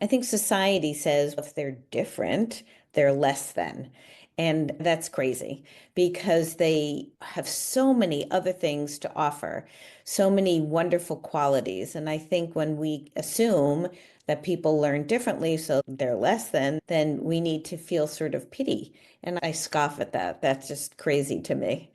I think society says if they're different, they're less than. And that's crazy because they have so many other things to offer, so many wonderful qualities. And I think when we assume that people learn differently, so they're less than, then we need to feel sort of pity. And I scoff at that. That's just crazy to me.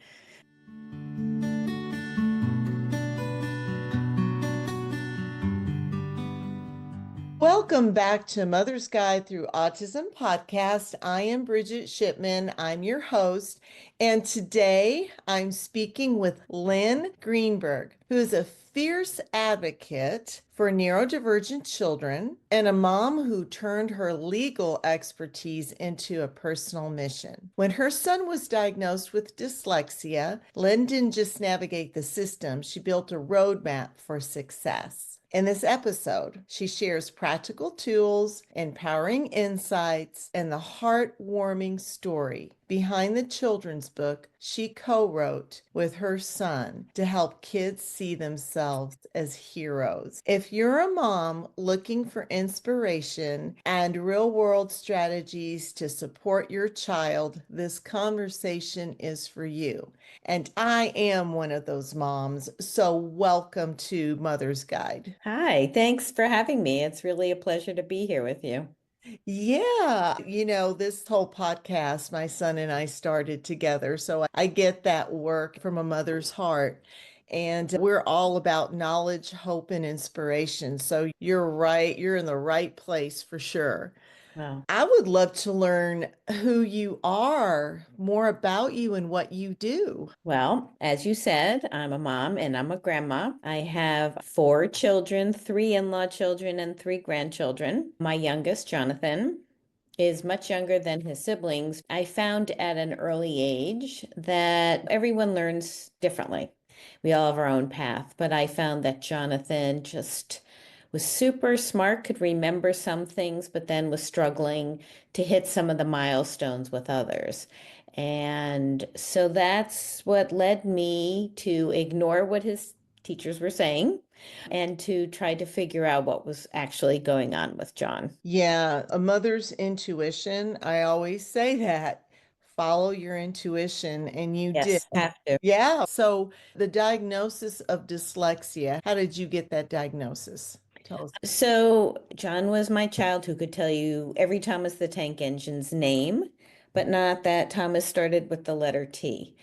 Welcome back to Mother's Guide Through Autism podcast. I am Brigitte Shipman. I'm your host. And today I'm speaking with Lynn Greenberg, who is a fierce advocate for neurodivergent children and a mom who turned her legal expertise into a personal mission. When her son was diagnosed with dyslexia, Lynn didn't just navigate the system, she built a roadmap for success. In this episode, she shares practical tools, empowering insights, and the heartwarming story behind the children's book she co-wrote with her son to help kids see themselves as heroes. If you're a mom looking for inspiration and real-world strategies to support your child, this conversation is for you. And I am one of those moms, so welcome to Mother's Guide. Hi, thanks for having me. It's really a pleasure to be here with you. Yeah, this whole podcast, my son and I started together. So I get that work from a mother's heart. And we're all about knowledge, hope, and inspiration. So you're right. You're in the right place for sure. Wow. I would love to learn who you are, more about you and what you do. Well, as you said, I'm a mom and I'm a grandma. I have four children, three in-law children, and three grandchildren. My youngest, Jonathan, is much younger than his siblings. I found at an early age that everyone learns differently. We all have our own path, but I found that Jonathan just was super smart, could remember some things, but then was struggling to hit some of the milestones with others. And so that's what led me to ignore what his teachers were saying and to try to figure out what was actually going on with John. Yeah, a mother's intuition. I always say that. Follow your intuition, and you did. Yes, have to. Yeah. So the diagnosis of dyslexia, how did you get that diagnosis? Tell us. So John was my child who could tell you every Thomas the Tank Engine's name, but not that Thomas started with the letter T.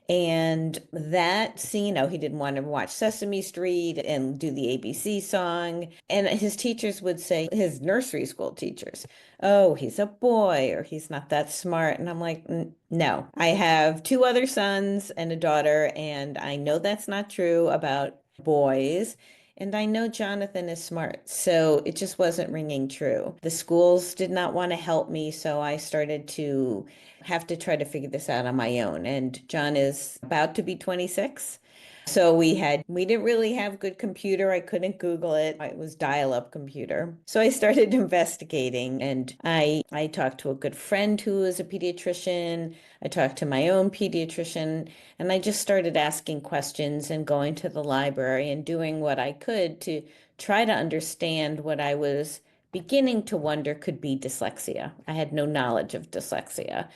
And that scene, he didn't want to watch Sesame Street and do the ABC song. And his teachers would say, his nursery school teachers, oh, he's a boy or he's not that smart. And I'm like, no, I have two other sons and a daughter, and I know that's not true about boys. And I know Jonathan is smart, so it just wasn't ringing true. The schools did not want to help me, so I started to have to try to figure this out on my own. And John is about to be 26. So we didn't really have good computer. I couldn't Google it. It was dial-up computer. So I started investigating, and I talked to a good friend who is a pediatrician. I talked to my own pediatrician, and I just started asking questions and going to the library and doing what I could to try to understand what I was beginning to wonder could be dyslexia. I had no knowledge of dyslexia.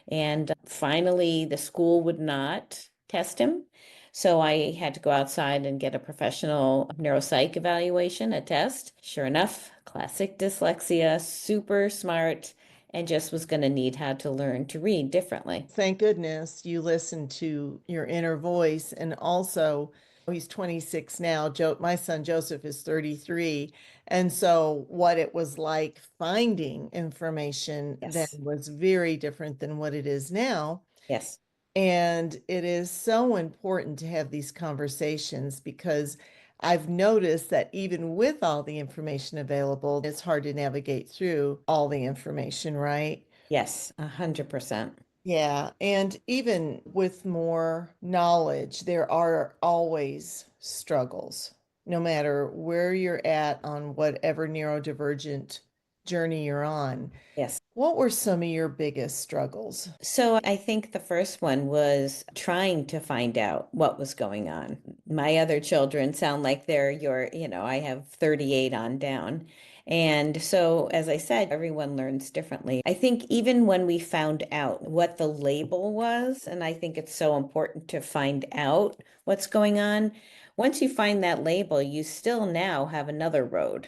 And finally, the school would not test him. So I had to go outside and get a professional neuropsych evaluation, a test. Sure enough, classic dyslexia, super smart, and just was going to need how to learn to read differently. Thank goodness you listened to your inner voice. And also, he's 26 now. My son Joseph is 33. And so, what it was like finding information then Yes. was very different than what it is now. Yes. And it is so important to have these conversations because I've noticed that even with all the information available, it's hard to navigate through all the information, right? Yes, 100%. Yeah. And even with more knowledge, there are always struggles, no matter where you're at on whatever neurodivergent journey you're on. Yes. What were some of your biggest struggles? So I think the first one was trying to find out what was going on. My other children sound like they're I have 38 on down. And so, as I said, everyone learns differently. I think even when we found out what the label was, and I think it's so important to find out what's going on, once you find that label, you still now have another road.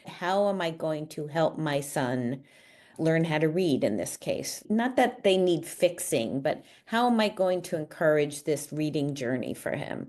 How am I going to help my son learn how to read in this case? Not that they need fixing, but how am I going to encourage this reading journey for him?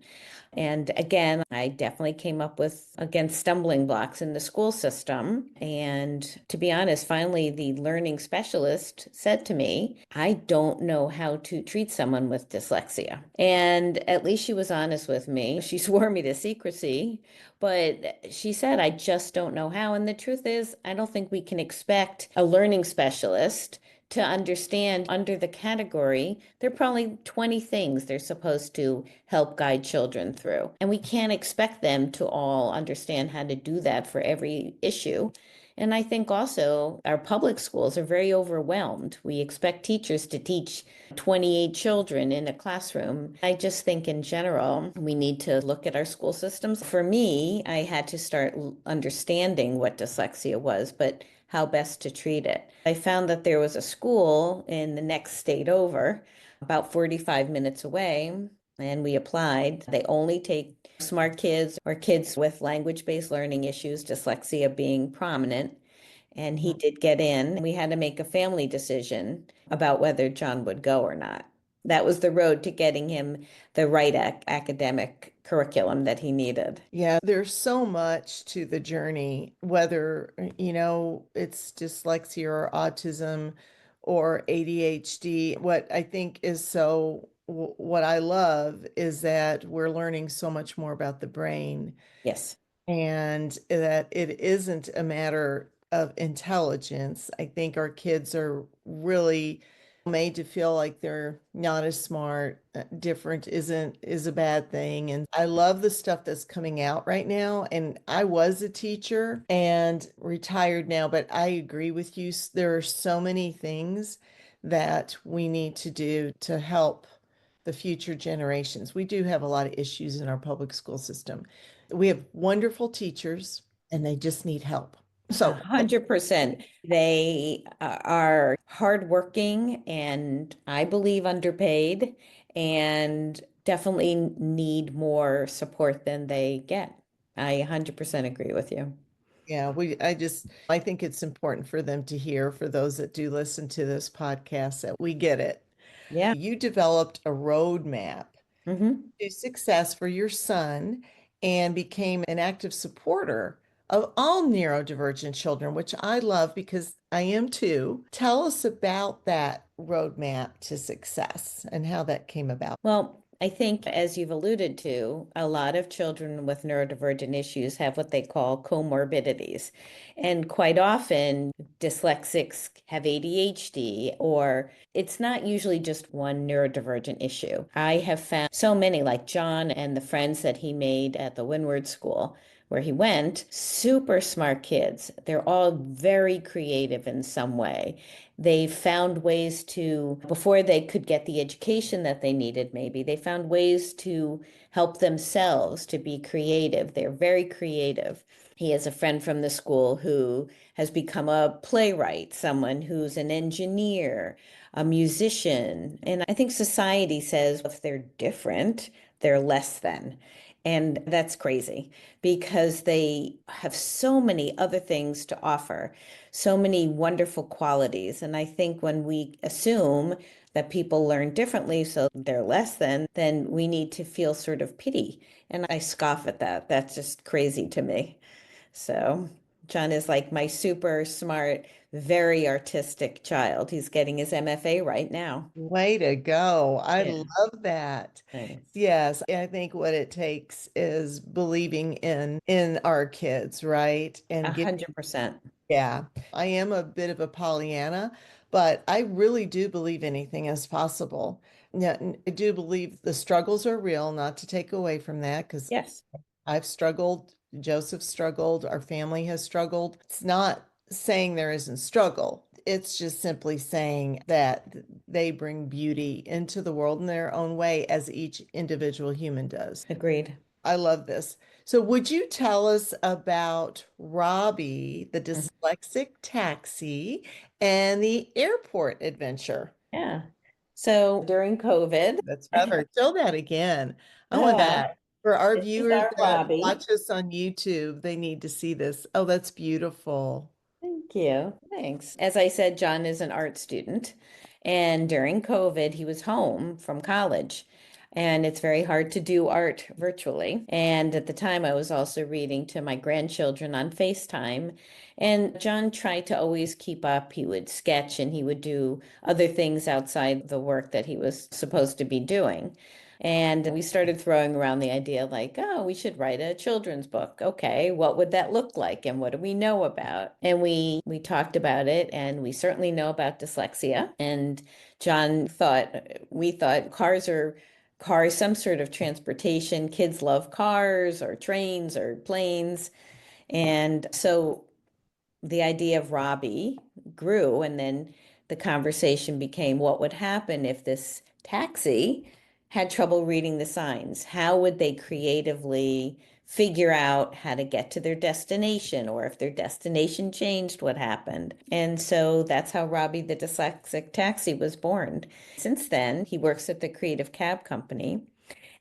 And again, I definitely came up with, again, stumbling blocks in the school system. And to be honest, finally, the learning specialist said to me, I don't know how to treat someone with dyslexia. And at least she was honest with me. She swore me to secrecy, but she said, I just don't know how. And the truth is, I don't think we can expect a learning specialist to understand under the category, there are probably 20 things they're supposed to help guide children through. And we can't expect them to all understand how to do that for every issue. And I think also our public schools are very overwhelmed. We expect teachers to teach 28 children in a classroom. I just think in general, we need to look at our school systems. For me, I had to start understanding what dyslexia was, but how best to treat it. I found that there was a school in the next state over, about 45 minutes away, and we applied. They only take smart kids or kids with language-based learning issues, dyslexia being prominent. And he did get in. We had to make a family decision about whether John would go or not. That was the road to getting him the right academic curriculum that he needed. Yeah, there's so much to the journey, whether, it's dyslexia or autism or ADHD. What I think is what I love is that we're learning so much more about the brain Yes, and that it isn't a matter of intelligence. I think our kids are really made to feel like they're not as smart. Different is a bad thing. And I love the stuff that's coming out right now. And I was a teacher and retired now, but I agree with you. There are so many things that we need to do to help the future generations. We do have a lot of issues in our public school system. We have wonderful teachers and they just need help. So, 100%. They are hardworking and I believe underpaid and definitely need more support than they get. I 100% agree with you. yeah, I think it's important for them to hear, for those that do listen to this podcast, that we get it. Yeah. You developed a roadmap Hmm. to success for your son and became an active supporter of all neurodivergent children, which I love because I am too. Tell us about that roadmap to success and how that came about. Well, I think, as you've alluded to, a lot of children with neurodivergent issues have what they call comorbidities. And quite often, dyslexics have ADHD, or it's not usually just one neurodivergent issue. I have found so many, like John and the friends that he made at the Windward School, where he went, super smart kids. They're all very creative in some way. They found ways to, before they could get the education that they needed, maybe, they found ways to help themselves to be creative. They're very creative. He has a friend from the school who has become a playwright, someone who's an engineer, a musician. And I think society says if they're different, they're less than. And that's crazy because they have so many other things to offer, so many wonderful qualities. And I think when we assume that people learn differently, so they're less than, then we need to feel sort of pity. And I scoff at that. That's just crazy to me. So John is like my super smart, very artistic child. He's getting his MFA right now. Way to go. I Yeah. love that. Thanks. Yes, I think what it takes is believing in our kids, right? A And giving, 100%. yeah. I am a bit of a Pollyanna, but I really do believe anything is possible. Yeah, I do believe the struggles are real, not to take away from that, because Yes, I've struggled, Joseph struggled, our family has struggled. It's not saying there isn't struggle. It's just simply saying that they bring beauty into the world in their own way, as each individual human does. agreed. I love this. So would you tell us about Robbie, the dyslexic taxi, and the airport adventure? Yeah. So during COVID, That's better. Show that again. I want uh, that. For our this is viewers our that Robbie. watch us on YouTube, they need to see this. Oh, that's beautiful. Thank you. Thanks. As I said, John is an art student, and during COVID, he was home from college. And it's very hard to do art virtually. And at the time, I was also reading to my grandchildren on FaceTime. And John tried to always keep up. He would sketch and he would do other things outside the work that he was supposed to be doing. And we started throwing around the idea like, oh, we should write a children's book. Okay, what would that look like? And what do we know about? And we talked about it, and we certainly know about dyslexia. And John thought, we thought cars, some sort of transportation. Kids love cars or trains or planes. And so the idea of Robbie grew, and then the conversation became what would happen if this taxi had trouble reading the signs? How would they creatively figure out how to get to their destination, or if their destination changed, what happened? And so that's how Robbie the Dyslexic Taxi was born. Since then, he works at the Creative Cab Company.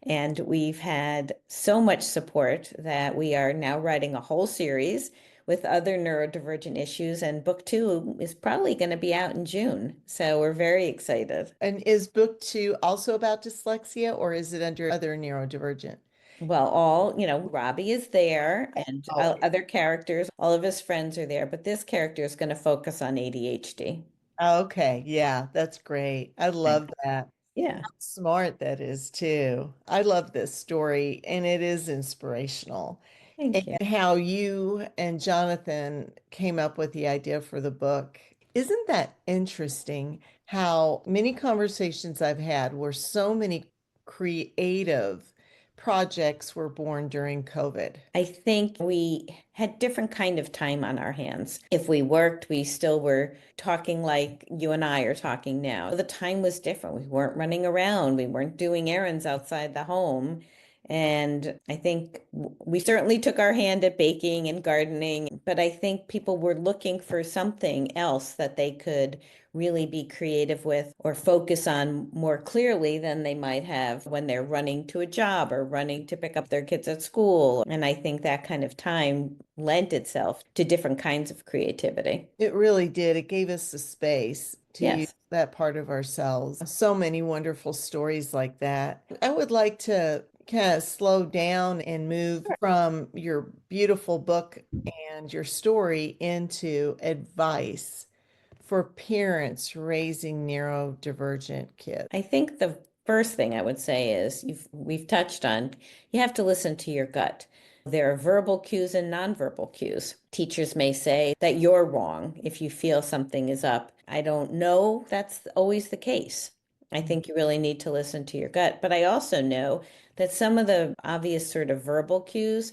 And we've had so much support that we are now writing a whole series with other neurodivergent issues, and book two is probably going to be out in June. So we're very excited. And is book two also about dyslexia or is it under other neurodivergent? Well, Robbie is there and Oh, other characters, all of his friends are there, but this character is going to focus on ADHD. okay. Yeah, that's great. I love that. Yeah, How smart that is too. I love this story and it is inspirational. And thank you. how you and Jonathan came up with the idea for the book. Isn't that interesting how many conversations I've had where so many creative projects were born during COVID? I think we had different kind of time on our hands. If we worked, we still were talking like you and I are talking now. The time was different. We weren't running around. We weren't doing errands outside the home. And I think we certainly took our hand at baking and gardening, but I think people were looking for something else that they could really be creative with or focus on more clearly than they might have when they're running to a job or running to pick up their kids at school. And I think that kind of time lent itself to different kinds of creativity. It really did. It gave us the space to use Yes. that part of ourselves. So many wonderful stories like that. I would like to kind of slow down and move from your beautiful book and your story into advice for parents raising neurodivergent kids. I think the first thing I would say is we've touched on, you have to listen to your gut. There are verbal cues and nonverbal cues. Teachers may say that you're wrong if you feel something is up. I don't know that's always the case. I think you really need to listen to your gut. But I also know that some of the obvious sort of verbal cues,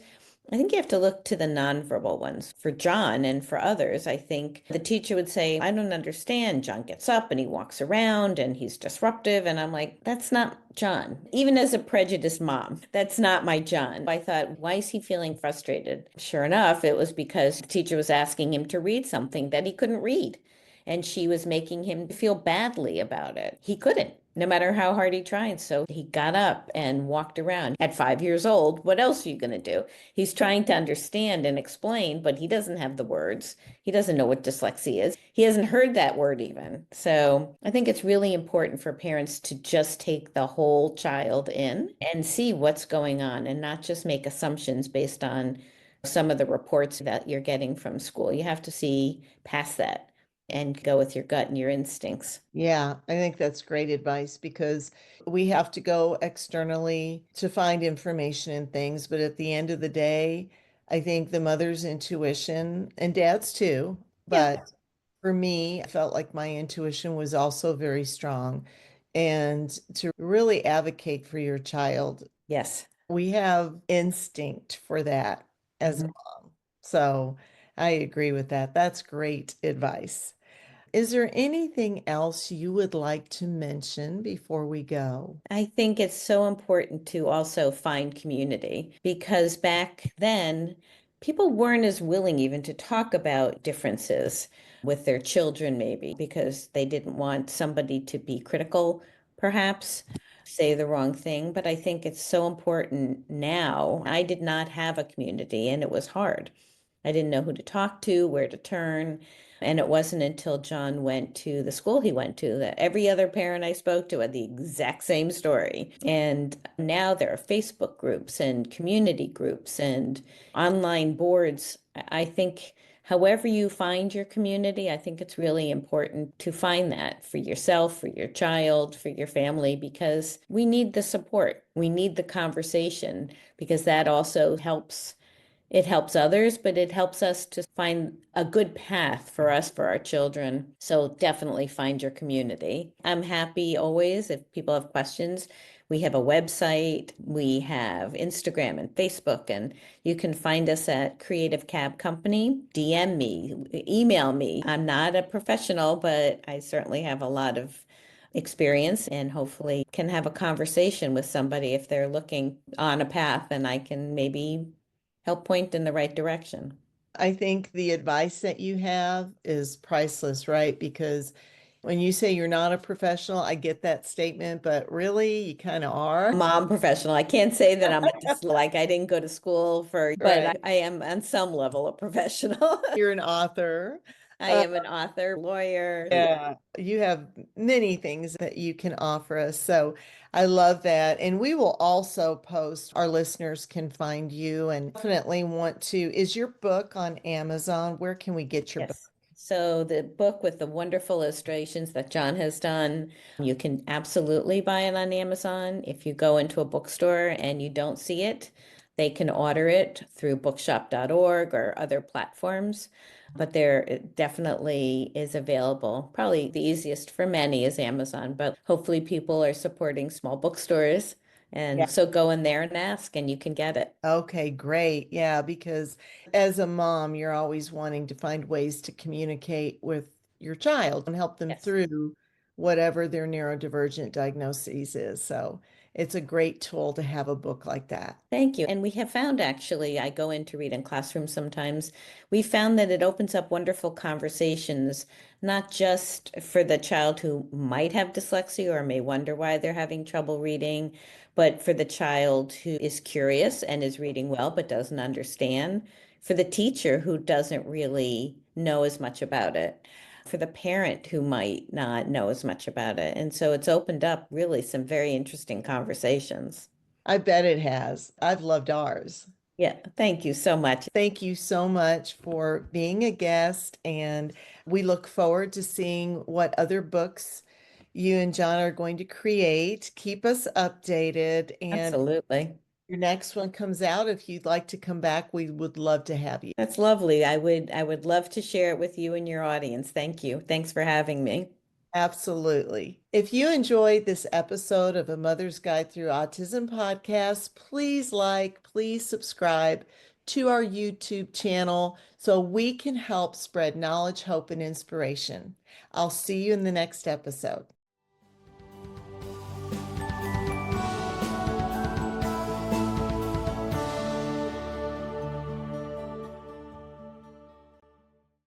I think you have to look to the nonverbal ones. For John and for others, I think the teacher would say, I don't understand. John gets up and he walks around and he's disruptive. And I'm like, that's not John. Even as a prejudiced mom, that's not my John. I thought, why is he feeling frustrated? Sure enough, it was because the teacher was asking him to read something that he couldn't read. And she was making him feel badly about it. He couldn't, no matter how hard he tried. So he got up and walked around. At 5 years old, what else are you going to do? He's trying to understand and explain, but he doesn't have the words. He doesn't know what dyslexia is. He hasn't heard that word even. So I think it's really important for parents to just take the whole child in and see what's going on and not just make assumptions based on some of the reports that you're getting from school. You have to see past that and go with your gut and your instincts. Yeah, I think that's great advice because we have to go externally to find information and things. But at the end of the day, I think the mother's intuition and dad's too. Yeah. But for me, I felt like my intuition was also very strong. And to really advocate for your child, Yes. we have instinct for that as a Mhm. mom. So I agree with that. That's great advice. Is there anything else you would like to mention before we go? I think it's so important to also find community because back then, people weren't as willing even to talk about differences with their children, maybe because they didn't want somebody to be critical, perhaps say the wrong thing. But I think it's so important now. I did not have a community and it was hard. I didn't know who to talk to, where to turn. And it wasn't until John went to the school he went to that every other parent I spoke to had the exact same story. And now there are Facebook groups and community groups and online boards. I think however you find your community, I think it's really important to find that for yourself, for your child, for your family, because we need the support. We need the conversation because that also helps it helps others, but it helps us to find a good path for us, for our children. So definitely find your community. I'm happy always if people have questions. We have a website, we have Instagram and Facebook, and you can find us at Creative Cab Company. DM me, email me. I'm not a professional, but I certainly have a lot of experience and hopefully can have a conversation with somebody if they're looking on a path and I can maybe help point in the right direction. I think the advice that you have is priceless, right? Because when you say you're not a professional, I get that statement, but really, you kind of are. Mom professional. I can't say that I'm a like I didn't go to school for, but Right. I am on some level a professional. You're an author. I am an author, lawyer. Yeah. Yeah, you have many things that you can offer us. So I love that. And we will also post, our listeners can find you and definitely want to. Is your book on Amazon? Where can we get your book? Yes. So the book with the wonderful illustrations that John has done, you can absolutely buy it on Amazon. If you go into a bookstore and you don't see it, they can order it through bookshop.org or other platforms. But there it definitely is available. Probably the easiest for many is Amazon, but hopefully people are supporting small bookstores. Yeah. And so go in there and ask and you can get it. Okay, great. Yeah, because as a mom, you're always wanting to find ways to communicate with your child and help them Yes. through whatever their neurodivergent diagnosis is. So it's a great tool to have a book like that. Thank you. And we have found actually, I go in to read in classrooms sometimes. We found that it opens up wonderful conversations, not just for the child who might have dyslexia or may wonder why they're having trouble reading, but for the child who is curious and is reading well but doesn't understand, for the teacher who doesn't really know as much about it, for the parent who might not know as much about it. And so it's opened up really some very interesting conversations. I bet it has. I've loved ours. Yeah, thank you so much. Thank you so much for being a guest, and we look forward to seeing what other books you and John are going to create. Keep us updated, and Absolutely. your next one comes out. If you'd like to come back, we would love to have you. That's lovely. I would love to share it with you and your audience. Thank you. Thanks for having me. Absolutely. If you enjoyed this episode of A Mother's Guide Through Autism podcast, please subscribe to our YouTube channel so we can help spread knowledge, hope, and inspiration. I'll see you in the next episode.